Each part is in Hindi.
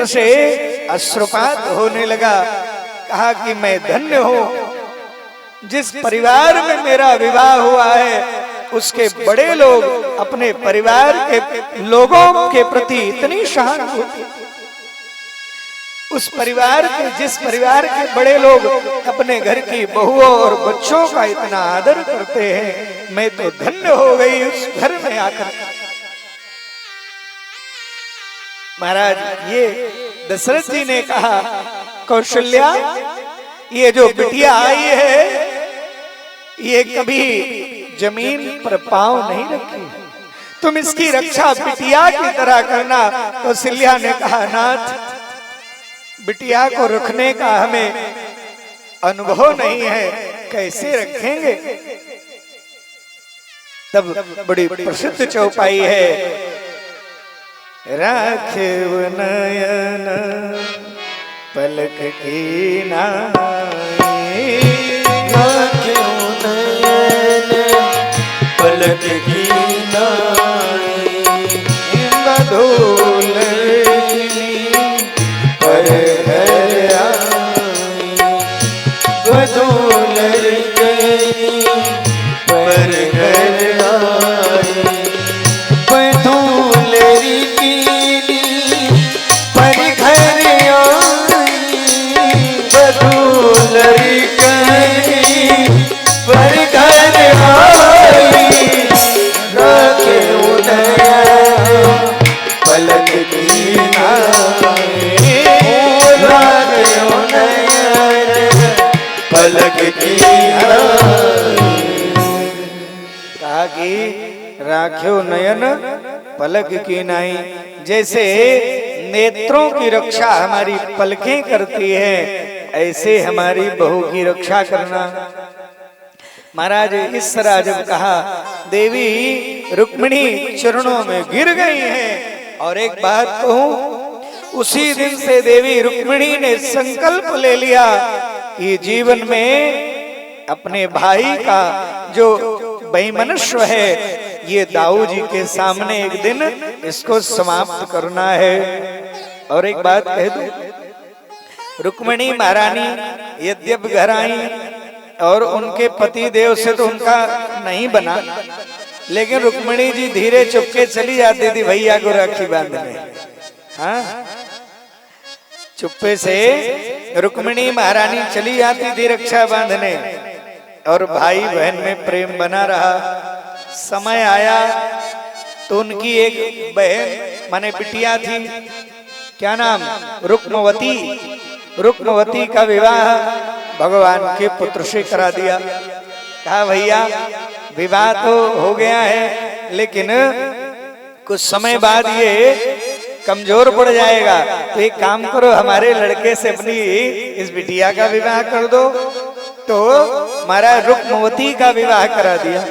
से अश्रुपात होने लगा। कहा कि मैं धन्य हूं, जिस परिवार में मेरा विवाह हुआ है उसके बड़े लोग अपने परिवार के लोगों के प्रति इतनी सहानुभूति, उस परिवार के जिस परिवार के बड़े लोग अपने घर की बहुओं और बच्चों का इतना आदर करते हैं, मैं तो धन्य हो गई उस घर में आकर। महाराज ये दशरथ जी ने कहा, कौशल्या ये जो बिटिया आई है ये कभी जमीन पर पांव नहीं रखी, तुम इसकी रक्षा बिटिया की तरह करना। कौशल्या ने कहा, नाथ बिटिया को रखने का हमें अनुभव नहीं है, कैसे रखेंगे। तब बड़ी प्रसिद्ध चौपाई है, राखेव नयन पलक की नाई, राखेव नयन पलक की नाई, बधूल पर घर आई, बधूल पर घर आई, बधूल पर घर आई, बधूल पर घर आई, राखेव नयन पलक की नाई, राखेव नयन पलक की नाई। कहा कि राख्यो नयन पलक की नाई, जैसे नेत्रों की रक्षा हमारी पलकें करती है, ऐसे हमारी बहू की रक्षा करना। महाराज इस तरह जब कहा, देवी रुक्मिणी चरणों में गिर गई हैं। और एक बात कहूं, उसी दिन से देवी रुक्मिणी ने संकल्प ले लिया कि जीवन में अपने भाई का जो वैमनस्य है ये दाऊ जी के सामने एक दिन इसको समाप्त करना है। और एक बात कह दूं, रुक्मिणी महारानी यद्यप घर आई और उनके पति देव से तो उनका नहीं बना, लेकिन रुक्मिणी जी धीरे चुपके चली जाती थी भैया को राखी बांधने। हाँ, चुप्पे से रुक्मिणी महारानी चली जाती थी रक्षा बांधने, और भाई बहन में प्रेम बना रहा। समय आया तो उनकी एक बहन माने बिटिया थी, क्या नाम, रुक्मवती। रुक्मवती का विवाह भगवान के पुत्र से करा दिया। कहा भैया विवाह तो हो गया है, लेकिन कुछ समय बाद ये कमजोर पड़ जाएगा, तो एक काम करो हमारे लड़के से अपनी इस बिटिया का विवाह कर दो। तो महाराज रुक्मवती का विवाह करा दिया।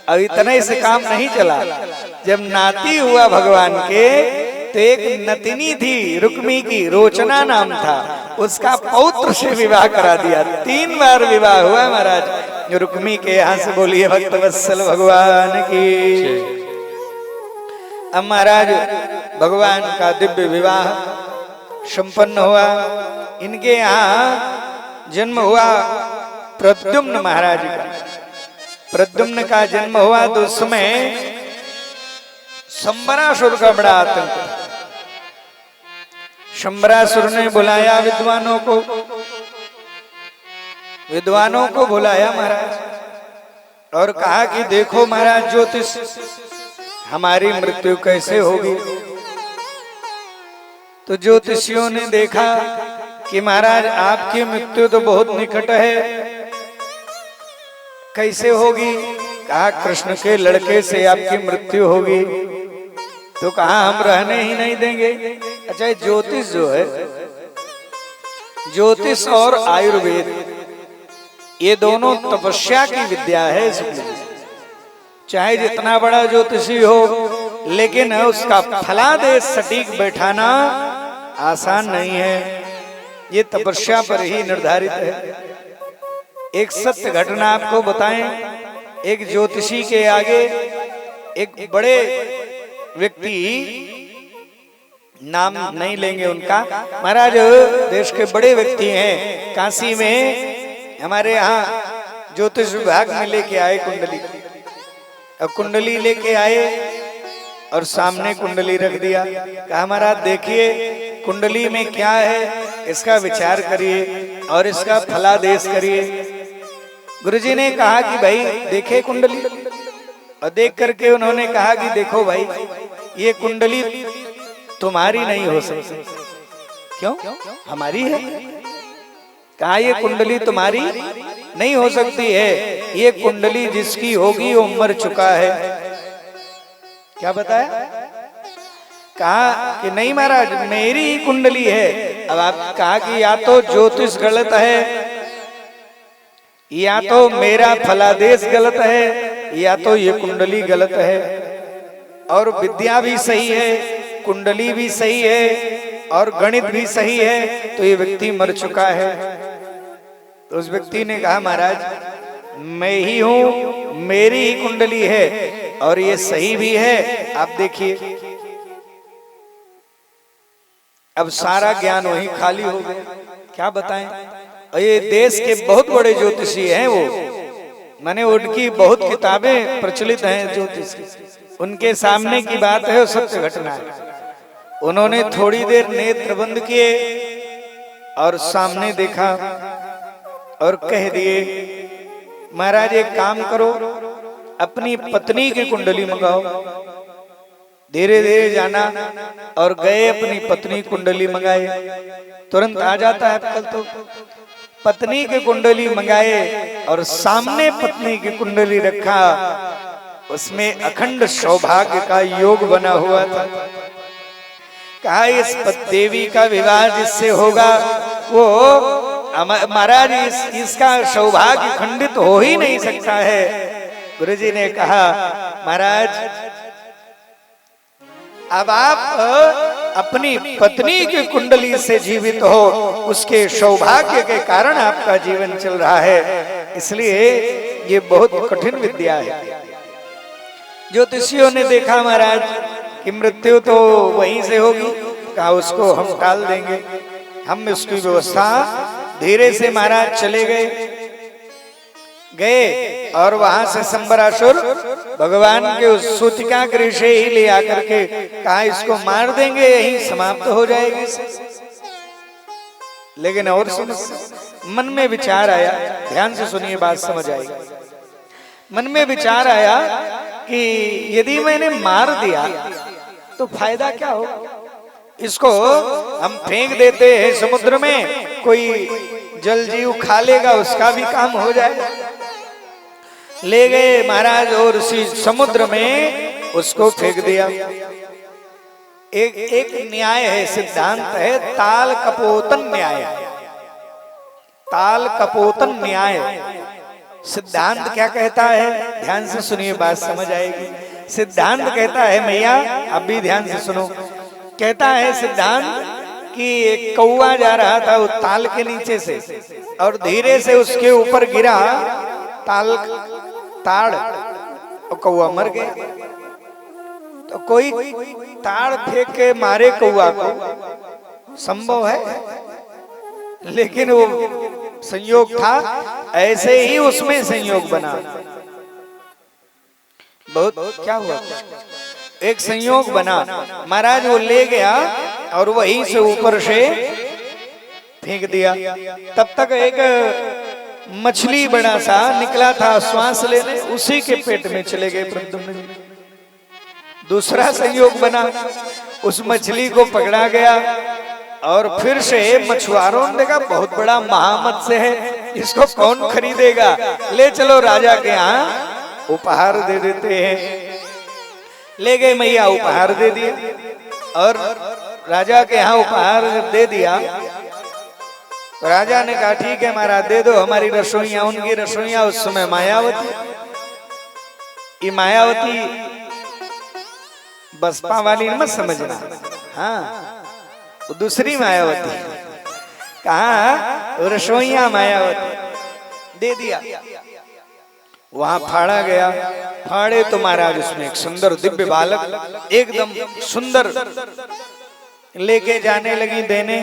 अब इतना से काम नहीं चला, जब नाती हुआ भगवान के तो एक नतिनी थी रुक्मी की, रोचना नाम था, उसका पौत्र से विवाह करा दिया। 3 बार विवाह हुआ महाराज रुक्मी के। यहाँ से बोलिए भक्त वत्सल भगवान की। अब महाराज भगवान का दिव्य विवाह संपन्न हुआ। इनके यहाँ जन्म हुआ प्रद्युम्न महाराज का। प्रद्युम्न का जन्म हुआ तो उस समय शंबरासुर का बड़ा आतंक। शंबरासुर ने बुलाया विद्वानों को बुलाया महाराज, और कहा कि देखो महाराज ज्योतिष, हमारी मृत्यु कैसे होगी। तो ज्योतिषियों ने देखा कि महाराज आपकी मृत्यु तो बहुत निकट है, कैसे होगी। कहा कृष्ण के लड़के से आपकी मृत्यु होगी। तो कहा हम रहने ही नहीं देंगे। अच्छा, ज्योतिष जो है, ज्योतिष और आयुर्वेद ये दोनों तपस्या की विद्या है। चाहे जितना बड़ा ज्योतिषी हो, लेकिन उसका फलादेश सटीक बैठाना आसान नहीं है, ये तपस्या पर ही निर्धारित है। एक सत्य घटना आपको बताएं। एक ज्योतिषी के आगे एक बड़े व्यक्ति नाम नहीं लेंगे उनका। महाराज देश के बड़े व्यक्ति हैं, काशी में हमारे यहाँ ज्योतिष विभाग में लेके आए कुंडली, और कुंडली लेके आए और सामने कुंडली रख दिया। कहा महाराज देखिए कुंडली में क्या है, इसका विचार करिए और इसका फलादेश करिए। गुरुजी ने कहा कि भाई देखे कुंडली, और देख करके उन्होंने कहा कि देखो भाई ये कुंडली तुम्हारी नहीं हो सकती। क्यों? हमारी है। कहा ये कुंडली तुम्हारी नहीं हो सकती है, ये कुंडली जिसकी होगी वो मर चुका है। क्या बताया? कहा कि नहीं महाराज मेरी ही कुंडली है। अब आप कहा कि या तो ज्योतिष गलत है, या तो मेरा फलादेश गलत है, या तो ये कुंडली गलत है। और विद्या भी सही है, कुंडली भी सही है और गणित भी सही है, तो ये व्यक्ति मर चुका है। तो उस व्यक्ति ने कहा महाराज मैं ही हूं, मेरी ही कुंडली है और ये सही भी है, आप देखिए। अब सारा ज्ञान वही खाली हो गया। क्या बताएं? और ये देश के बहुत बड़े ज्योतिषी हैं, वो माने उनकी बहुत किताबें प्रचलित हैं ज्योतिष की, उनके सामने की बात है, वो सत्य घटना है। उन्होंने थोड़ी देर नेत्र बंद किए और सामने देखा और कह दिए महाराज एक काम करो, अपनी पत्नी की कुंडली मंगाओ। धीरे धीरे जाना और गए, अपनी पत्नी कुंडली मंगाए। तुरंत आ जाता है आजकल तो। पत्नी की कुंडली मंगाए और सामने पत्नी की कुंडली रखा, उसमें अखंड सौभाग्य का योग बना हुआ था। कहा इस देवी का विवाह जिससे होगा वो महाराज इसका सौभाग्य खंडित हो ही नहीं सकता है। गुरुजी ने कहा महाराज अब आप अपनी पत्नी की कुंडली से जीवित हो, उसके सौभाग्य के कारण आपका जीवन चल रहा है, इसलिए ये बहुत कठिन विद्या है। ज्योतिषियों ने देखा महाराज कि मृत्यु तो वहीं से होगी, कहा उसको हम टाल देंगे, हम उसकी व्यवस्था। धीरे से महाराज चले गए और वहां से संबरासुर भगवान के उस सूतिका गृह से ही ले आकर के कहा इसको मार देंगे, यही समाप्त हो जाएगी। लेकिन और मन में विचार आया, ध्यान से सुनिए बात समझ आएगी। मन में विचार आया कि यदि मैंने मार दिया तो फायदा क्या हो, इसको हम फेंक देते हैं समुद्र में, कोई जल जीव खा लेगा, उसका भी काम हो जाएगा। ले गए महाराज और उसी समुद्र में उसको फेंक दिया। एक न्याय है, सिद्धांत है, ताल कपोतन न्याय। ताल कपोतन न्याय सिद्धांत क्या कहता है, ध्यान से सुनिए बात समझ आएगी। सिद्धांत कहता है, मैया अब भी ध्यान से सुनो, कहता है सिद्धांत कि एक कौवा जा रहा था उस ताल के नीचे से और धीरे से उसके ऊपर गिरा ताड़ और कौवा मर गया। तो कोई ताड़ फेंक के मारे कौवा को संभव है, लेकिन वो संयोग था, ऐसे ही उसमें संयोग बना। बहुत क्या हुआ, एक संयोग बना। महाराज वो ले गया और वहीं से ऊपर से फेंक दिया। तब तक एक मछली बड़ा सा निकला था श्वास लेने, उसी के पेट में चले गए प्रद्युम्न जी। दूसरा संयोग बना, उस मछली को पकड़ा गया और फिर से मछुआरों ने देखा बहुत बड़ा महामत्स्य है, इसको कौन खरीदेगा, ले चलो राजा के यहाँ उपहार दे देते हैं। ले गए मैया, उपहार दे दिया और राजा के यहाँ उपहार दे दिया। राजा ने कहा ठीक है महाराज दे दो, हमारी रसोइयां, उनकी रसोइयां उस समय मायावती। ये मायावती बसपा वाली मत समझना, हाँ तो दूसरी मायावती। कहा रसोइयां मायावती, दे दिया। वहां फाड़ा गया, फाड़े तो महाराज उसमें एक सुंदर दिव्य बालक, एकदम सुंदर लेके जाने लगी देने।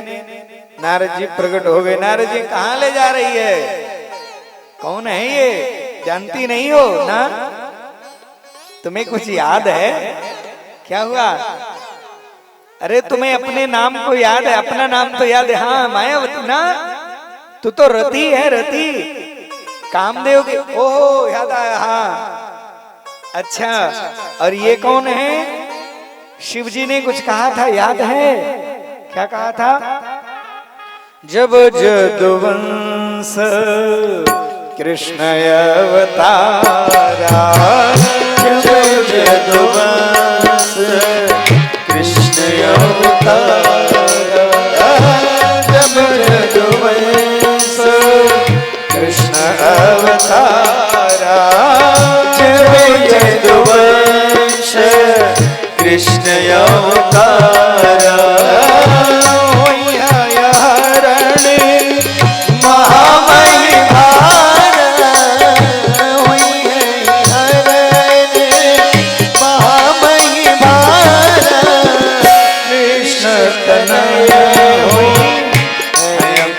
नारद जी प्रकट हो गए। नारद जी कहाँ ले जा रही है? कौन है ये? जानती नहीं हो ना? तुम्हें कुछ याद है? क्या हुआ? अरे तुम्हें अपने नाम को याद है? अपना नाम तो याद है। हाँ मायावती ना, तू तो रति है, रति कामदेव की। ओहो याद आया। हाँ अच्छा, और ये कौन है? शिव जी ने कुछ कहा था, याद है? क्या कहा था? जब जदुवंश कृष्ण अवतारा, जब जदुवंश कृष्ण अवतारा, जब जदुवंश कृष्ण अवतारा, जब जदुवंश कृष्ण अवतारा, महामहिम कृष्ण तनय होई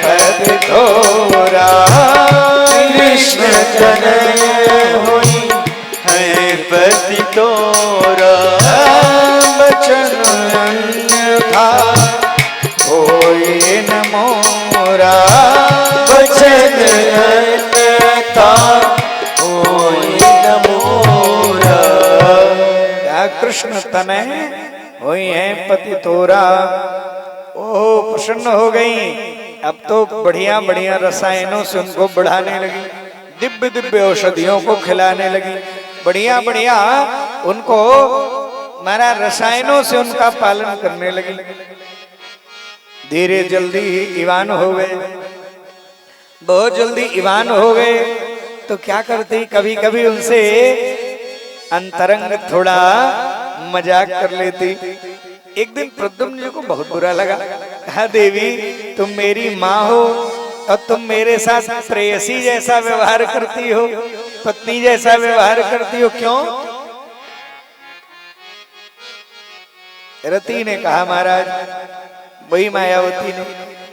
पद थोरा, कृष्ण तनय होई है पति तोरा, बचन अन्यथा होई न मोरा, बचन अन्यथा होई न मोरा। कृष्ण तनय हुई है पति तोरा। ओहो प्रसन्न हो गई। अब तो बढ़िया बढ़िया रसायनों से उनको बढ़ाने लगी, दिव्य दिव्य औषधियों को खिलाने लगी, बढ़िया बढ़िया उनको मारा रसायनों से उनका पालन करने लगी। धीरे जल्दी ईवान हो गए, बहुत जल्दी ईवान हो गए। तो क्या करती, कभी कभी उनसे अंतरंग थोड़ा मजाक कर लेती। एक दिन प्रद्युम्न जी को बहुत बुरा लगा। कहा देवी तुम मेरी माँ हो और तुम मेरे साथ प्रेयसी जैसा व्यवहार करती हो, पत्नी जैसा व्यवहार करती हो, क्यों? रति ने कहा महाराज, वही मायावती ने,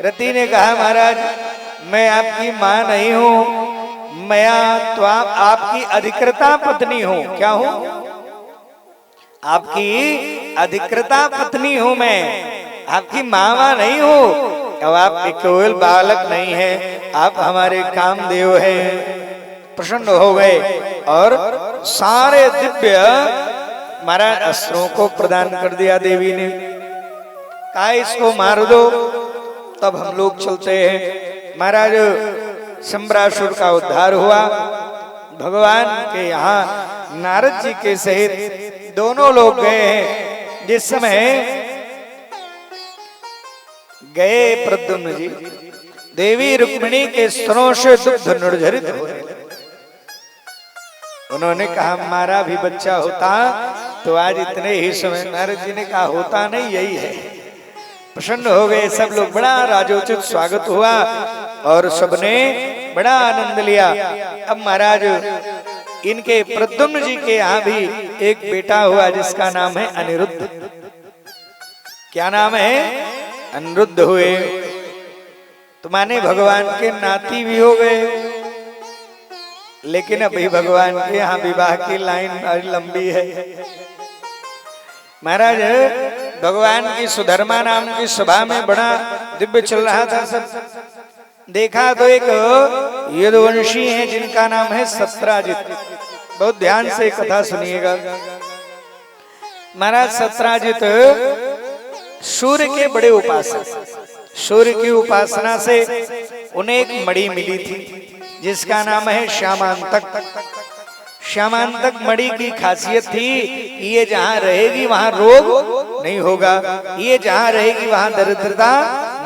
रति ने कहा महाराज मैं आपकी माँ नहीं हूँ, मैं तो आपकी अधिकृता पत्नी हूँ। क्या हूँ? आपकी अधिकृता पत्नी हूँ मैं, आपकी माँ नहीं हूँ। अब आप केवल बालक नहीं है, आप हमारे कामदेव हैं। प्रसन्न हो गए और सारे दिव्य महाराज अस्त्रों को प्रदान कर दिया देवी ने। कहा इसको मार दो तब हम लोग चलते हैं। महाराज शंबरासुर का उद्धार हुआ। भगवान के यहाँ नारद जी के सहित दोनों लोग गए हैं। जिस समय गए प्रद्युम्न जी, देवी रुक्मिणी के स्तनों से दुग्ध निर्झरित हो रहे। उन्होंने कहा हमारा भी बच्चा होता तो आज इतने ही समय। नारद जी ने कहा होता नहीं, यही है। प्रसन्न हो गए सब लोग, बड़ा राजोचित स्वागत हुआ और सबने बड़ा आनंद लिया। अब महाराज इनके प्रद्युम्न जी के यहाँ भी एक बेटा हुआ जिसका नाम है अनिरुद्ध। क्या नाम है? अनिरुद्ध हुए। तो माने भगवान के नाती भी हो गए। लेकिन अभी भगवान के यहाँ विवाह की लाइन लंबी है। महाराज भगवान की सुधर्मा नाम की सभा में बड़ा दिव्य चल रहा था। सब देखा तो एक यदुवंशी है जिनका नाम है सत्राजित। बहुत ध्यान से कथा सुनिएगा। महाराज सत्राजित सूर्य के बड़े उपासक। सूर्य की उपासना से उन्हें एक मणि मिली थी जिसका नाम है श्यामांतक। श्यामांतक मणि की खासियत थी, ये जहाँ रहेगी वहाँ रोग नहीं होगा, ये जहाँ रहेगी वहाँ दरिद्रता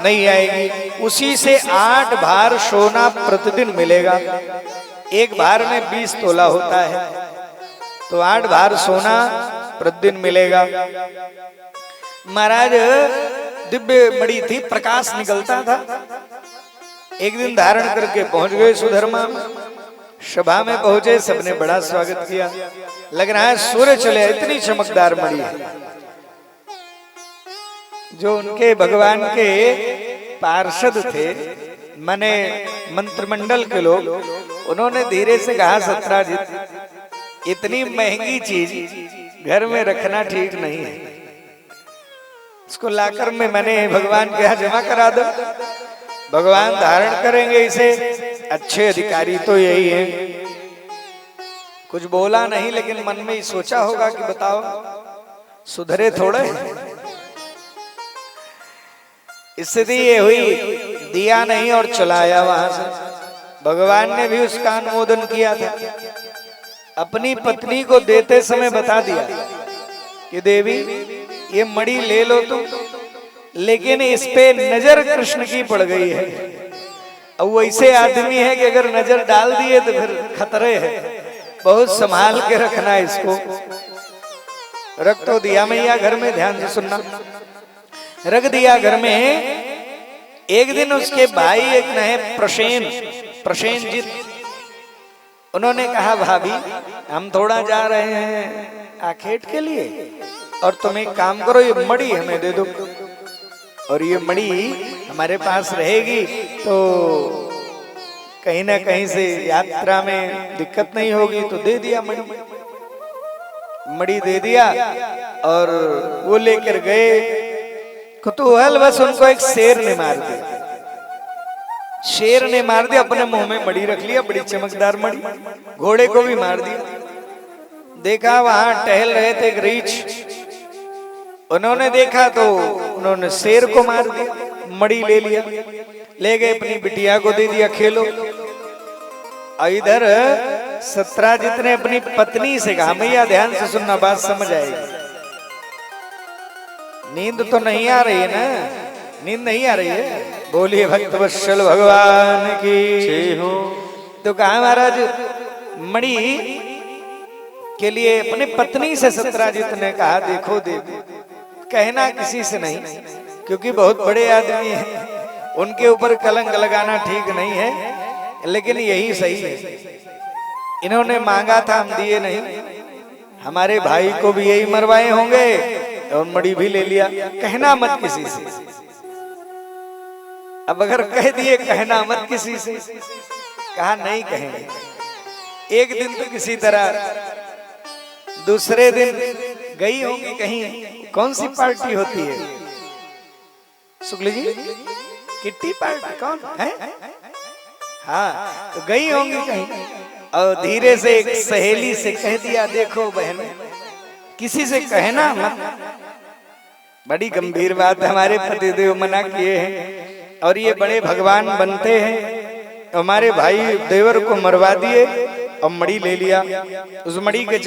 नहीं आएगी। उसी से 8 भार सोना प्रतिदिन मिलेगा। एक भार में 20 तोला होता है, तो 8 भार सोना प्रतिदिन मिलेगा। महाराज दिव्य मणि थी, प्रकाश निकलता था। एक दिन धारण करके पहुंच गए सुधर्मा में। सभा में पहुंचे, सबने बड़ा स्वागत किया। लग रहा है सूर्य चले, इतनी चमकदार मणि है। जो उनके भगवान के पार्षद थे, माने मंत्रिमंडल के लोग, उन्होंने धीरे से कहा सत्राजित इतनी महंगी चीज घर में रखना ठीक नहीं है, इसको लाकर में मैंने भगवान के यहाँ जमा करा दो, भगवान धारण करेंगे इसे, अच्छे अधिकारी तो यही है। कुछ बोला नहीं, लेकिन मन में ही सोचा होगा कि बताओ सुधरे थोड़े। स्थिति ये हुई, दिया नहीं और चलाया वहां से। भगवान ने भी उसका अनुमोदन किया था, अपनी पत्नी को देते समय बता दिया कि देवी ये मणि ले लो तुम, लेकिन इस पे नजर कृष्ण की पड़ गई है। अब वो ऐसे आदमी है कि अगर नजर डाल दिए तो फिर खतरे है, बहुत संभाल के रखना इसको। रख तो दिया मैया घर में, ध्यान से सुनना, रख दिया घर में। एक दिन उसके भाई एक नए प्रसेनजीत, उन्होंने कहा भाभी हम थोड़ा जा रहे हैं आखेट के लिए, और तुम एक काम करो, ये मणि हमें दे दो, और ये मणि हमारे पास रहेगी तो कहीं ना कहीं से यात्रा में दिक्कत नहीं होगी। तो दे दिया मणि दे दिया, और वो लेकर गए। कुतूहल बस उनको एक शेर ने मार दिया, शेर ने मार दिया, अपने मुंह में मणि रख लिया, बड़ी चमकदार मणि। घोड़े को भी मार दिया। देखा वहां टहल रहे थे एक रीछ, उन्होंने देखा तो उन्होंने शेर को मार दिया, मणि ले लिया, ले गए अपनी बिटिया को दे दिया, खेलो। इधर सत्राजित ने अपनी पत्नी से कहा, मैया ध्यान से सुनना, बात समझ आएगी। नींद तो नहीं आ रही है ना, नींद नहीं आ रही है, बोलिए भक्तवत्सल भगवान की जय हो। तो कहा महाराज मणि के लिए अपने पत्नी से सत्राजित ने कहा, देखो देवी कहना किसी से नहीं, क्योंकि बहुत बड़े आदमी हैं, उनके ऊपर कलंक लगाना ठीक नहीं है, लेकिन यही सही है। इन्होंने मांगा था, हम दिए नहीं, हमारे भाई को भी यही मरवाए होंगे, और मणि भी ले लिया, कहना मत किसी से। अब अगर कह दिए कहना मत किसी से, कहा नहीं कहेंगे। एक दिन तो किसी तरह, दूसरे दिन गई होंगी कहीं, कौन सी पार्टी होती है शुक्ल जी, किट्टी पार्टी कौन है, हाँ, तो गई होंगी कहीं, और धीरे से एक सहेली से कह दिया, देखो बहन किसी से कहना मत। बड़ी गंभीर बात, हमारे पतिदेव मना किए हैं, और ये बड़े भगवान बनते हैं, हमारे भाई देवर को मरवा दिए और मणि ले लिया। उस मणि के